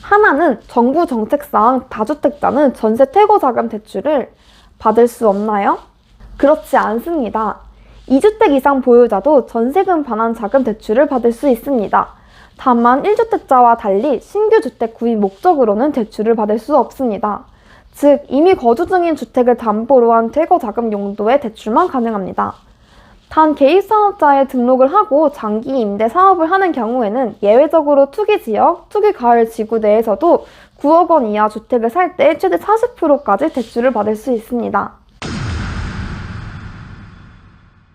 하나는 정부 정책상 다주택자는 전세 퇴거 자금 대출을 받을 수 없나요? 그렇지 않습니다. 2주택 이상 보유자도 전세금 반환 자금 대출을 받을 수 있습니다. 다만 1주택자와 달리 신규 주택 구입 목적으로는 대출을 받을 수 없습니다. 즉, 이미 거주 중인 주택을 담보로 한 퇴거 자금 용도의 대출만 가능합니다. 단 개입사업자에 등록을 하고 장기 임대 사업을 하는 경우에는 예외적으로 투기지역, 투기가을 지구 내에서도 9억 원 이하 주택을 살 때 최대 40%까지 대출을 받을 수 있습니다.